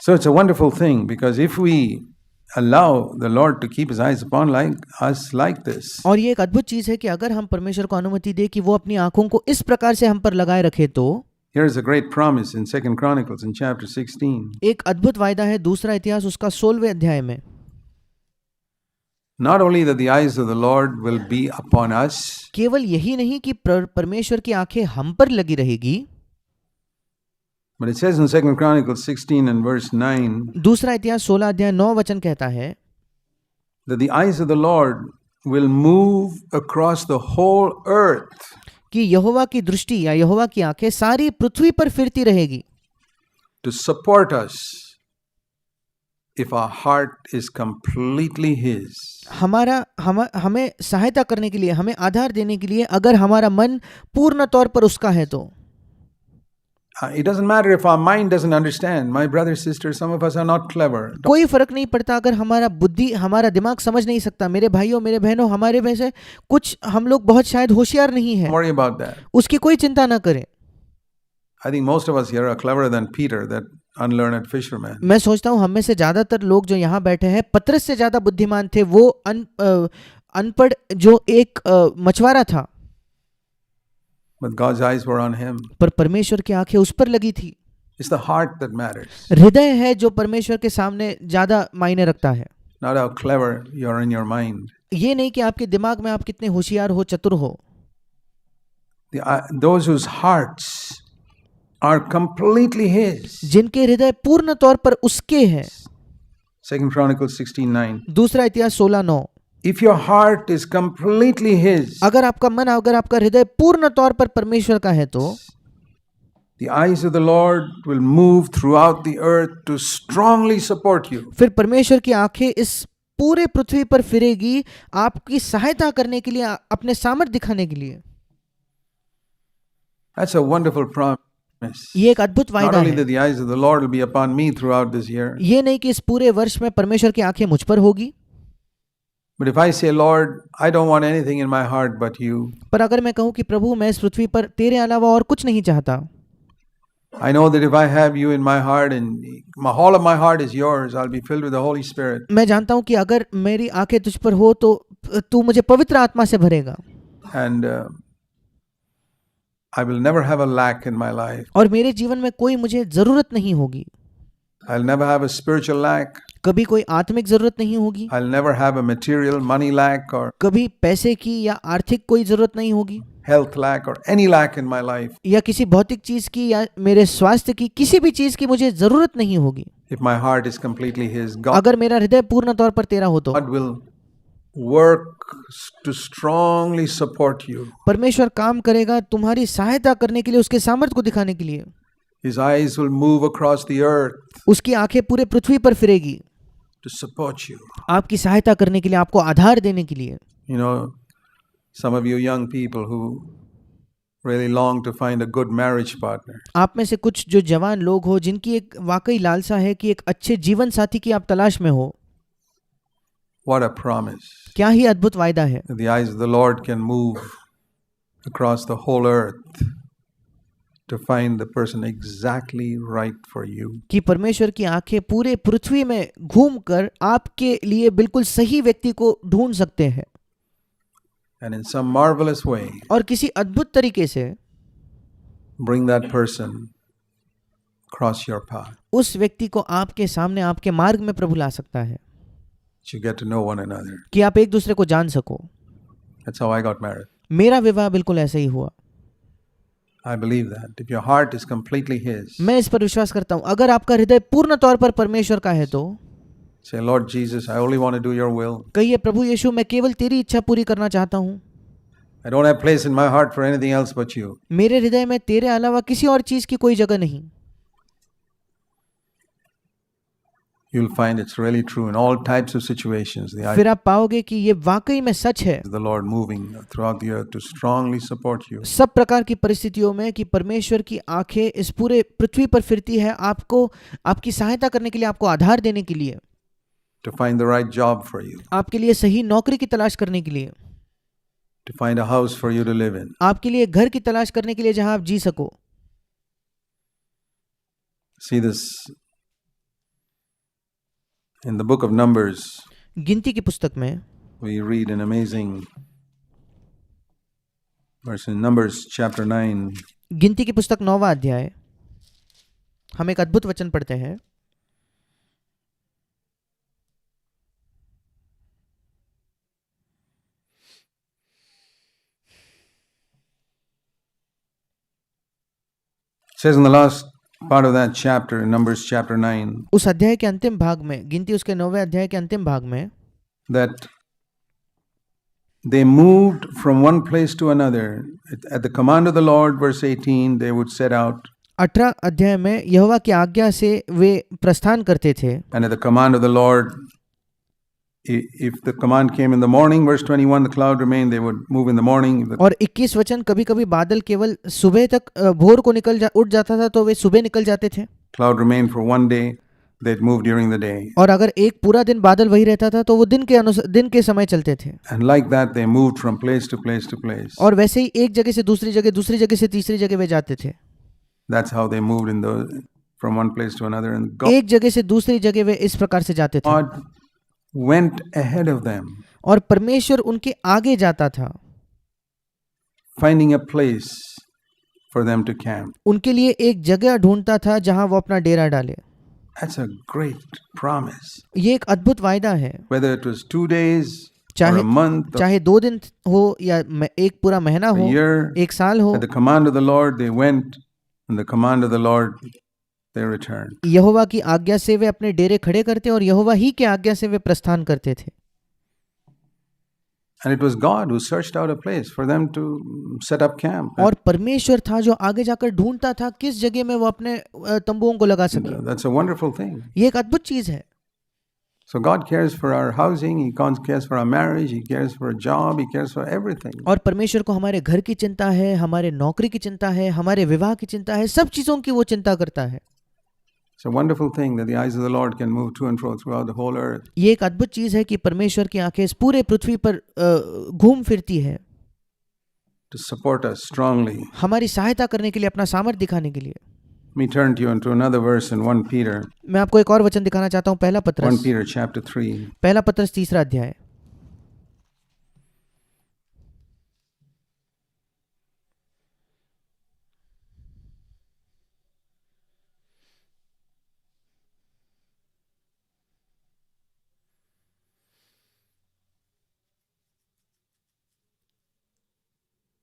So it's a wonderful thing, because if we allow the Lord to keep his eyes upon us like this, और ये एक अद्भुत चीज है कि अगर हम परमेश्वर को अनुमति दे कि वो अपनी आंखों को इस प्रकार से हम पर लगाए रखे, तो here's a great promise in 2 Chronicles in chapter 16. एक अद्भुत वायदा है दूसरा इतिहास उसका 16वें अध्याय में। Not only that the eyes of the Lord will be upon us, केवल यही नहीं कि परमेश्वर की आंखें हम पर लगी रहेगी, but it says in 2 Chronicles 16 and verse 9, दूसरा इतिहास 16 अध्याय 9 वचन कहता है that the eyes of the Lord will move across the whole earth कि यहोवा की दृष्टि या यहोवा की आंखें सारी पृथ्वी पर फिरती रहेगी to support us if our heart is completely his. हमें सहायता करने के लिए, हमें आधार देने के लिए, अगर हमारा मन पूर्ण तौर पर उसका है तो। It doesn't matter if our mind doesn't understand. My brother, sister, some of us are not clever. कोई फर्क नहीं पड़ता अगर हमारा बुद्धि, हमारा दिमाग समझ नहीं सकता। मेरे भाइयों, मेरे बहनों, हमारे में से कुछ हम लोग बहुत शायद होशियार नहीं है, Don't worry about that. उसकी कोई चिंता ना करें। I think most of us here are cleverer than Peter, that unlearned fisherman. मैं सोचता हूँ हम में से ज्यादातर लोग जो यहाँ बैठे हैं पतरस से ज्यादा बुद्धिमान थे, वो अनपढ़ जो एक मछुआरा था, But God's eyes were on him. पर परमेश्वर की आंखें उस पर लगी थी। It's the heart that matters, हृदय है जो परमेश्वर के सामने ज्यादा मायने रखता है, not how clever you are in your mind. ये नहीं कि आपके दिमाग में आप कितने होशियार हो, चतुर हो। Those whose hearts are completely his. जिनके हृदय पूर्ण तौर पर उसके हैं। 2 Chronicles 16:9. दूसरा इतिहास 16:9। If your heart is completely his, अगर आपका मन, अगर आपका हृदय पूर्ण तौर पर परमेश्वर का है तो the eyes of the Lord will move throughout the earth to strongly support you. फिर परमेश्वर की आंखें इस पूरे पृथ्वी पर फिरेगी आपकी सहायता करने के लिए, अपने सामर्थ्य दिखाने के लिए। That's a wonderful promise. ये एक अद्भुत Not वायदा only है। that the eyes of the Lord will be upon me throughout this year, ये नहीं कि इस पूरे वर्ष में परमेश्वर की आंखें मुझ पर होगी, but if I say, Lord, I don't want anything in my heart but you, पर अगर मैं कहूँ कि प्रभु मैं इस पृथ्वी पर तेरे अलावा और कुछ नहीं चाहता, I know that if I have you in my heart and all of my heart is yours, I'll be filled with the Holy Spirit. मैं जानता हूँ कि अगर मेरी आंखें तुझ पर हो तो तू मुझे पवित्र आत्मा से भरेगा, And I will never have a lack in my life. और मेरे जीवन में कोई मुझे जरूरत नहीं होगी। I'll never have a spiritual lack. कभी कोई आत्मिक जरूरत नहीं होगी, I'll never have a material money lack or कभी पैसे की या आर्थिक कोई जरूरत नहीं होगी, health lack or any lack in my life. या किसी भौतिक चीज की या मेरे स्वास्थ्य की किसी भी चीज की मुझे जरूरत नहीं होगी। If my heart is completely his, अगर मेरा हृदय पूर्ण तौर पर तेरा हो तो God will work to strongly support you. परमेश्वर काम करेगा तुम्हारी सहायता करने के लिए, उसके सामर्थ्य को दिखाने के लिए। His eyes will move across the earth उसकी आंखें पूरे पृथ्वी पर फिरेगी to support you. आपकी सहायता करने के लिए, आपको आधार देने के लिए। You know, some of you young people who really long to find a good marriage partner. आप में से कुछ जो जवान लोग हो जिनकी एक वाकई लालसा है कि एक अच्छे जीवन साथी की आप तलाश में हो, What a promise. क्या ही अद्भुत वायदा है The eyes of the Lord can move across the whole earth to find the person exactly right for you. कि परमेश्वर की आंखें पूरे पृथ्वी में घूमकर आपके लिए बिल्कुल सही व्यक्ति को ढूंढ सकते हैं, And in some marvelous way, और किसी अद्भुत तरीके से bring that person across your path. उस व्यक्ति को आपके सामने, आपके मार्ग में प्रभु ला सकता है You get to know one another. कि आप एक दूसरे को जान सको। That's how I got married. मेरा विवाह बिल्कुल ऐसे ही हुआ। I believe that. If your heart is completely his, मैं इस पर विश्वास करता हूँ। अगर आपका हृदय पूर्ण तौर पर परमेश्वर का है तो say, Lord Jesus, I only want to do your will. कहिए, प्रभु यीशु मैं केवल तेरी इच्छा पूरी करना चाहता हूँ। I don't have place in my heart for anything else but you. मेरे हृदय में तेरे अलावा किसी और चीज की कोई जगह नहीं। You'll find it's really true in all types of situations. The eyes फिर आप पाओगे कि ये वाकई में सच है of the Lord moving throughout the earth to strongly support you. सब प्रकार की परिस्थितियों में, कि परमेश्वर की आंखें इस पूरे पृथ्वी पर फिरती है आपको, आपकी सहायता करने के लिए, आपको आधार देने के लिए, To find the right job for you. आपके लिए सही नौकरी की तलाश करने के लिए, To find a house for you to live in. आपके लिए घर की तलाश करने के लिए जहां आप जी सको। See this In the book of Numbers, गिनती की पुस्तक में we read an amazing verse in Numbers chapter 9. गिनती की पुस्तक 9वां अध्याय हम एक अद्भुत वचन पढ़ते हैं। It says in the last part of that chapter, in Numbers chapter 9, उस अध्याय के अंतिम भाग में, गिनती उसके 9वें अध्याय के अंतिम भाग में, that they moved from one place to another. At the command of the Lord, verse 18, they would set out. 18 अध्याय में यहोवा की आज्ञा से वे प्रस्थान करते थे। And at the command of the Lord, if the command came in the morning, verse 21, the cloud remained, they would move in the morning. और 21 वचन, कभी कभी बादल केवल सुबह तक भोर को उठ जाता था तो वे सुबह निकल जाते थे। Cloud remained for one day, they'd move during the day. और अगर एक पूरा दिन बादल वही रहता था तो वो दिन के समय चलते थे। And like that, they moved from place to place to place. और वैसे ही एक जगह से दूसरी जगह से तीसरी जगह वे जाते थे। That's how they moved from one place to another. And एक जगह से दूसरी जगह वे इस प्रकार से जाते थे। God went ahead of them, और परमेश्वर उनके आगे जाता था, finding a place for them to camp. उनके लिए एक जगह ढूंढता था जहां वो अपना डेरा डाले। That's a great promise. ये एक अद्भुत वायदा है। Whether it was 2 days or a month or चाहे 2 दिन हो या एक पूरा महीना हो, a year, एक साल हो, at the command of the Lord they went, and the command of the Lord they returned. यहोवा की आज्ञा से वे अपने डेरे खड़े करते और यहोवा ही की आज्ञा से वे प्रस्थान करते थे। And it was God who searched out a place for them to set up camp. और परमेश्वर था जो आगे जाकर ढूंढता था किस जगह में वो अपने तंबुओं को लगा सके। That's a wonderful thing. ये एक अद्भुत चीज है। So God cares for our housing, He cares for our marriage, He cares for a job, He cares for everything. और परमेश्वर को हमारे घर की चिंता है, हमारे नौकरी की चिंता है, हमारे विवाह की चिंता है, सब चीजों की वो चिंता करता है। It's a wonderful thing that the eyes of the Lord can move to and fro throughout the whole earth. ये एक अद्भुत चीज है कि परमेश्वर की आंखें इस पूरे पृथ्वी पर घूम फिरती है, to support us strongly. हमारी सहायता करने के लिए, अपना सामर्थ्य दिखाने के लिए। Let me turn to you into another verse in 1 Peter. मैं आपको एक और वचन दिखाना चाहता हूँ, पहला 1 पत्रस Peter chapter 3. पहला पत्रस 3रा अध्याय।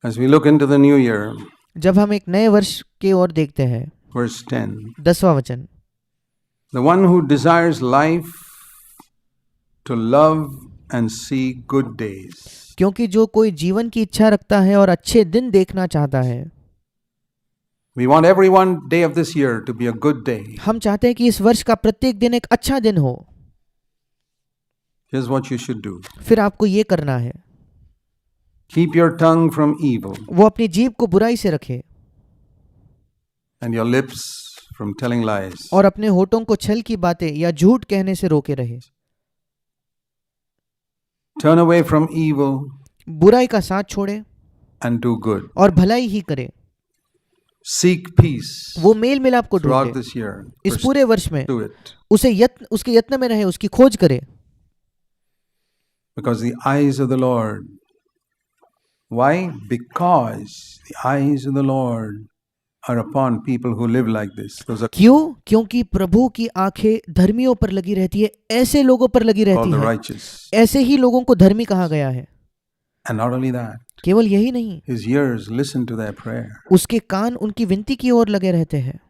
As we look into the new year, जब हम एक नए वर्ष की ओर देखते हैं, verse 10. 10वां वचन, The one who desires life to love and see good days. क्योंकि जो कोई जीवन की इच्छा रखता है और अच्छे दिन देखना चाहता है। We want every one day of this year to be a good day. हम चाहते हैं कि इस वर्ष का प्रत्येक दिन एक अच्छा दिन हो। Here's what you should do. फिर आपको ये करना है, Keep your tongue from evil वो अपनी जीभ को बुराई से रखे and your lips from telling lies. और अपने होठों को छल की बातें या झूठ कहने से रोके रहे। Turn away from evil बुराई का साथ छोड़े and do good. और भलाई ही करे। Seek peace वो मेल मिलाप को throughout ढूंढे। this year. इस पूरे वर्ष में Do it. उसके यत्न में रहे, उसकी खोज करे। Because the eyes of the Lord. Why? Because the eyes of the Lord are upon people who live like this. Those are क्यों? क्योंकि प्रभु की आंखें धर्मियों पर लगी रहती है, ऐसे लोगों पर लगी रहती called the है। righteous. ऐसे ही लोगों को धर्मी कहा गया है। And not only that, केवल यही नहीं, His ears listen to their prayer. उसके कान उनकी विनती की ओर लगे रहते हैं।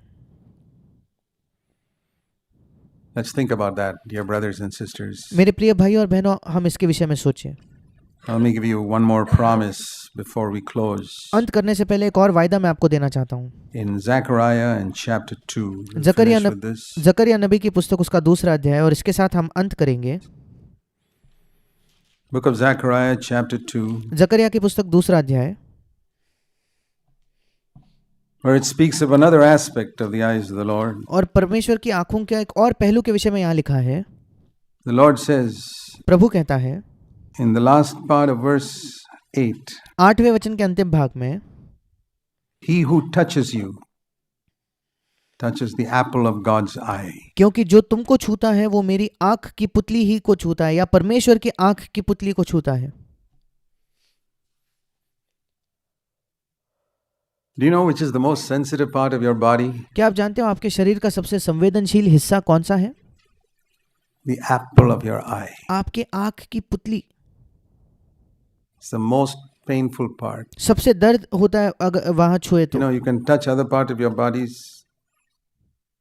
Let's think about that, dear brothers and sisters. मेरे प्रिय भाई और बहनों, हम इसके विषय में सोचें। Let me give you one more promise before we close. अंत करने से पहले एक और वायदा मैं आपको देना चाहता हूँ। In Zechariah in chapter 2, we'll finish with this. जकरिया नबी की पुस्तक उसका 2रा अध्याय, और इसके साथ हम अंत करेंगे। Book of Zechariah chapter 2, जकरिया की पुस्तक 2रा अध्याय, where it speaks of another aspect of the eyes of the Lord. और परमेश्वर की आंखों के एक और पहलू के विषय में यहाँ लिखा है। The Lord says प्रभु कहता है in the last part of verse 8, 8वें वचन के अंतिम भाग में, He who touches you touches the apple of God's eye. क्योंकि जो तुमको छूता है वो मेरी आंख की पुतली ही को छूता है, या परमेश्वर की आंख की पुतली को छूता है। Do you know which is the most sensitive part of your body? क्या आप जानते हो आपके शरीर का सबसे संवेदनशील हिस्सा कौन सा है? The apple of your eye. आपके आंख की पुतली। It's the most painful part. सबसे दर्द होता है अगर वहां छुए तो। You know, you can touch other part of your bodies.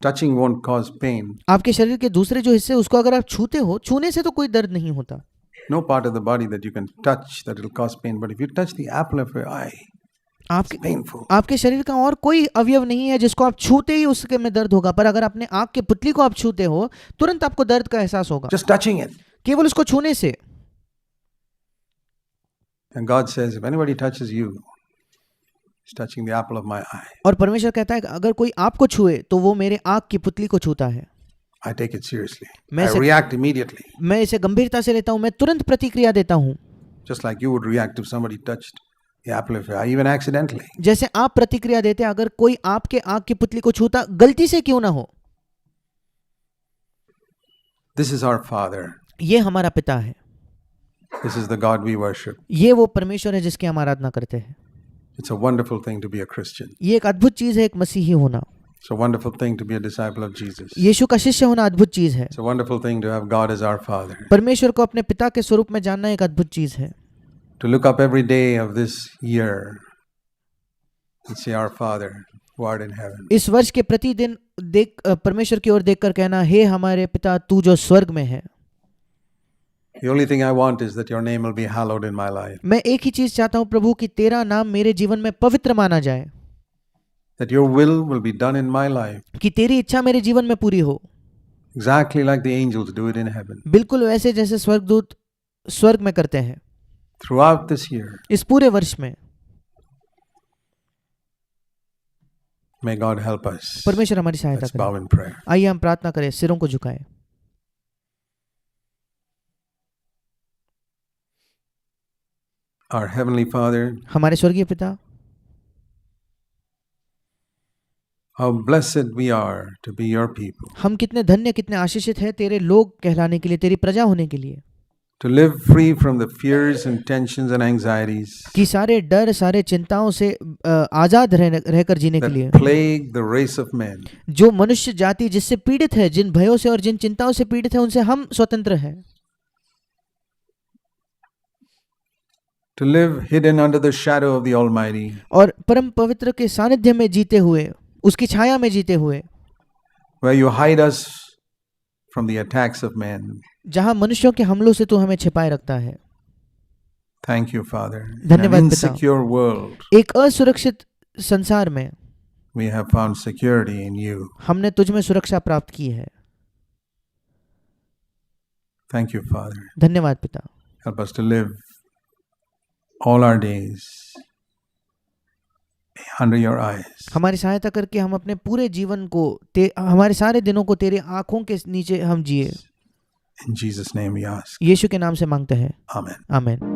Touching won't cause pain. आपके शरीर के दूसरे जो हिस्से उसको अगर आप छूते हो, छूने से तो कोई दर्द नहीं होता। No part of the body that you can touch that will cause pain. But if you touch the apple of your eye, it's painful. आपके शरीर का और कोई अवयव नहीं है जिसको आप छूते ही उसके में दर्द होगा, पर अगर अपने आंख के पुतली को आप छूते हो तुरंत आपको दर्द का एहसास होगा, Just touching it. केवल उसको छूने से। And God says, if anybody touches you, he's touching the apple of my eye. और परमेश्वर कहता है कि अगर कोई आपको छुए तो वो मेरे आंख की पुतली को छूता है। I take it seriously. मैं I react immediately. मैं इसे गंभीरता से लेता हूँ, मैं तुरंत प्रतिक्रिया देता हूँ। Just like you would react if somebody touched the apple of your eye, even accidentally. जैसे आप प्रतिक्रिया देते अगर कोई आपके आंख की पुतली को छूता, गलती से क्यों ना हो। This is our Father. ये हमारा पिता है, This is the God we worship. ये वो परमेश्वर है जिसकी हम आराधना करते हैं। It's a wonderful thing to be a Christian. ये एक अद्भुत चीज है एक मसीही होना। It's a wonderful thing to be a disciple of Jesus. यीशु का शिष्य होना अद्भुत चीज है। It's a wonderful thing to have God as our Father. परमेश्वर को अपने पिता के स्वरूप में जानना एक अद्भुत चीज है। To look up every day of this year and say, Our Father who art in heaven. इस वर्ष के प्रतिदिन देख परमेश्वर की ओर देखकर कहना, हे हमारे पिता तू जो स्वर्ग में है। The only thing I want is that your name will be hallowed in my life. मैं एक ही चीज चाहता हूँ प्रभु कि तेरा नाम मेरे जीवन में पवित्र माना जाए, That your will be done in my life. कि तेरी इच्छा मेरे जीवन में पूरी हो, Exactly like the angels do it in heaven. बिल्कुल वैसे जैसे स्वर्गदूत स्वर्ग में करते हैं। Throughout this year, इस पूरे वर्ष में may God help us. परमेश्वर हमारी सहायता Let's bow करे। in prayer. आइए हम प्रार्थना करें, सिरों को झुकाएं। Our Heavenly Father, हमारे स्वर्गीय पिता, how blessed we are to be your people. हम कितने धन्य कितने आशीषित हैं तेरे लोग कहलाने के लिए, तेरी प्रजा होने के लिए, To live free from the fears and tensions and anxieties कि सारे डर सारे चिंताओं से आजाद रहकर जीने के लिए, that plague the race of men. जो मनुष्य जाति जिससे पीड़ित है, जिन भयों से और जिन चिंताओं से पीड़ित है, उनसे हम स्वतंत्र हैं। To live hidden under the shadow of the Almighty. और परम पवित्र के सानिध्य में जीते हुए, उसकी छाया में जीते हुए, Where you hide us from the attacks of men. जहां मनुष्यों के हमलों से तू हमें छिपाए रखता है। Thank you, Father. In an धन्यवाद पिता। insecure world, एक असुरक्षित संसार में we have found security in you. हमने तुझ में सुरक्षा प्राप्त की है। Thank you, Father. धन्यवाद पिता। Help us to live all our days under your eyes. हमारी सहायता करके हम अपने पूरे जीवन को हमारे सारे दिनों को तेरे आंखों के नीचे हम जिए। In Jesus' name we ask. यीशु के नाम से मांगते हैं, Amen. आमीन।